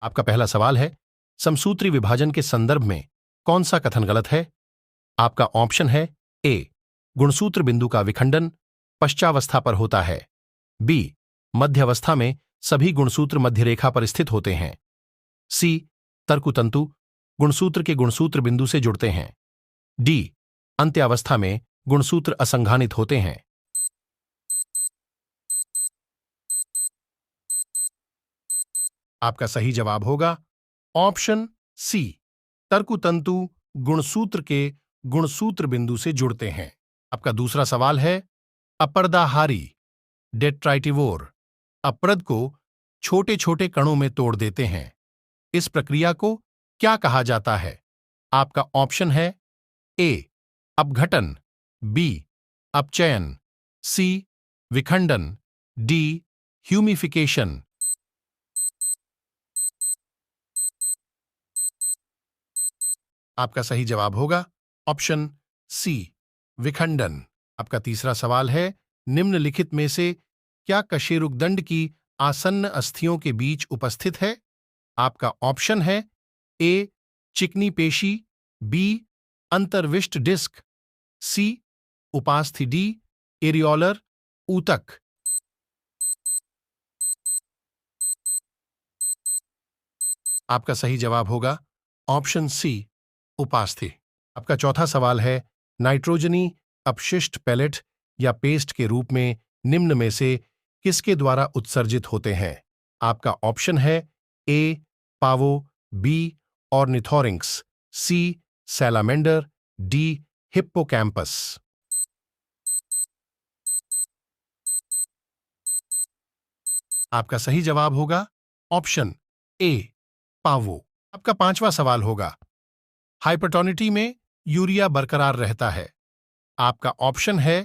आपका पहला सवाल है, समसूत्री विभाजन के संदर्भ में कौन सा कथन गलत है? आपका ऑप्शन है ए, गुणसूत्र बिंदु का विखंडन पश्चावस्था पर होता है। बी, मध्यावस्था में सभी गुणसूत्र मध्यरेखा पर स्थित होते हैं। सी, तर्कुतंतु गुणसूत्र के गुणसूत्र बिंदु से जुड़ते हैं। डी, अंत्यावस्था में गुणसूत्र असंघानित होते हैं। आपका सही जवाब होगा ऑप्शन सी, तर्कुतंतु गुणसूत्र के गुणसूत्र बिंदु से जुड़ते हैं। आपका दूसरा सवाल है, अपर्दाहारी डेट्राइटिवोर अप्रद को छोटे छोटे कणों में तोड़ देते हैं। इस प्रक्रिया को क्या कहा जाता है? आपका ऑप्शन है ए, अपघटन, बी, अपचयन, सी, विखंडन, डी, ह्यूमिफिकेशन। आपका सही जवाब होगा ऑप्शन सी, विखंडन। आपका तीसरा सवाल है, निम्नलिखित में से क्या कशेरुकदंड की आसन्न अस्थियों के बीच उपस्थित है? आपका ऑप्शन है ए, चिकनी पेशी, बी, अंतर्विष्ट डिस्क, सी, उपास्थि, एरियोलर ऊतक। आपका सही जवाब होगा ऑप्शन सी, उपास्थि। आपका चौथा सवाल है, नाइट्रोजनी अपशिष्ट पैलेट या पेस्ट के रूप में निम्न में से किसके द्वारा उत्सर्जित होते हैं? आपका ऑप्शन है ए, पावो, बी, ऑर्निथोरिंक्स, सी, सैलामेंडर, डी, हिप्पोकैम्पस। आपका सही जवाब होगा ऑप्शन ए, पावो। आपका पांचवा सवाल होगा, हाइपरटोनिटी में यूरिया बरकरार रहता है। आपका ऑप्शन है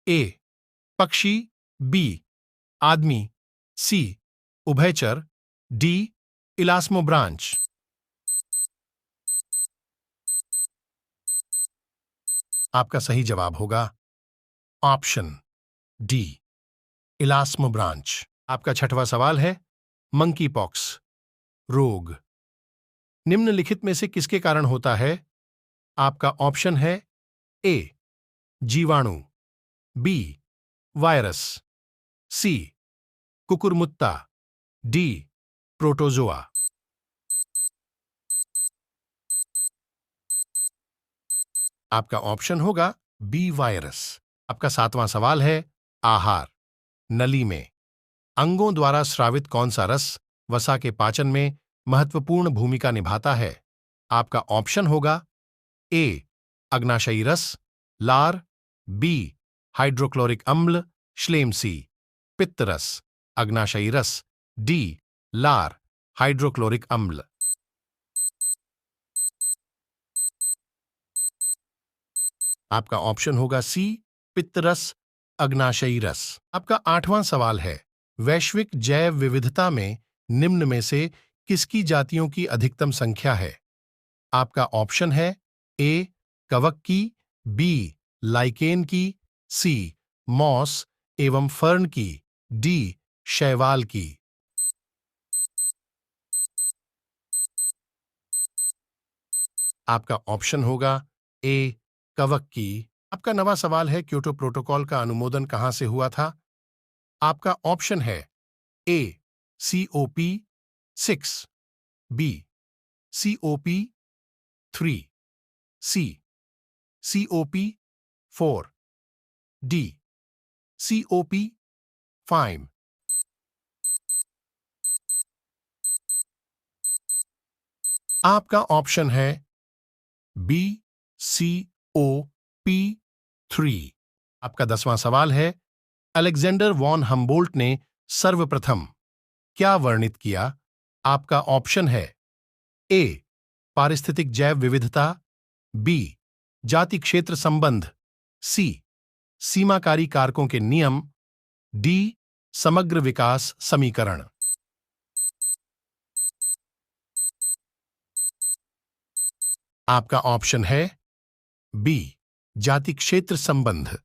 ए, पक्षी, बी, आदमी, सी, उभयचर, डी, इलास्मोब्रांच। आपका सही जवाब होगा ऑप्शन डी, इलास्मोब्रांच। आपका छठवां सवाल है, मंकी पॉक्स रोग निम्नलिखित में से किसके कारण होता है? आपका ऑप्शन है ए, जीवाणु, बी, वायरस, सी, कुकुरमुत्ता, डी, प्रोटोजोआ। आपका ऑप्शन होगा बी, वायरस। आपका सातवां सवाल है, आहार नली में अंगों द्वारा स्रावित कौन सा रस वसा के पाचन में महत्वपूर्ण भूमिका निभाता है? आपका ऑप्शन होगा ए, अग्नाशयी रस, लार, बी, हाइड्रोक्लोरिक अम्ल, श्लेम सी, पित्त रस, अग्नाशयी रस, डी, लार, हाइड्रोक्लोरिक अम्ल। आपका ऑप्शन होगा सी, पित्तरस, अग्नाशयी रस। आपका आठवां सवाल है, वैश्विक जैव विविधता में निम्न में से किसकी जातियों की अधिकतम संख्या है? आपका ऑप्शन है ए, कवक की, बी, लाइकेन की, सी, मॉस एवं फर्न की, डी, शैवाल की। आपका ऑप्शन होगा ए, कवक की। आपका नवा सवाल है, क्योटो प्रोटोकॉल का अनुमोदन कहां से हुआ था? आपका ऑप्शन है ए, COP 6, बी, COP 3, सी, COP 4, डी, COP 5। आपका ऑप्शन है बी, COP 3। आपका 10वां सवाल है, अलेक्जेंडर वॉन हम्बोल्ट ने सर्वप्रथम क्या वर्णित किया? आपका ऑप्शन है ए, पारिस्थितिक जैव विविधता, बी, जाति क्षेत्र संबंध, सी, सीमाकारी कारकों के नियम, डी, समग्र विकास समीकरण। आपका ऑप्शन है बी, जाति क्षेत्र संबंध।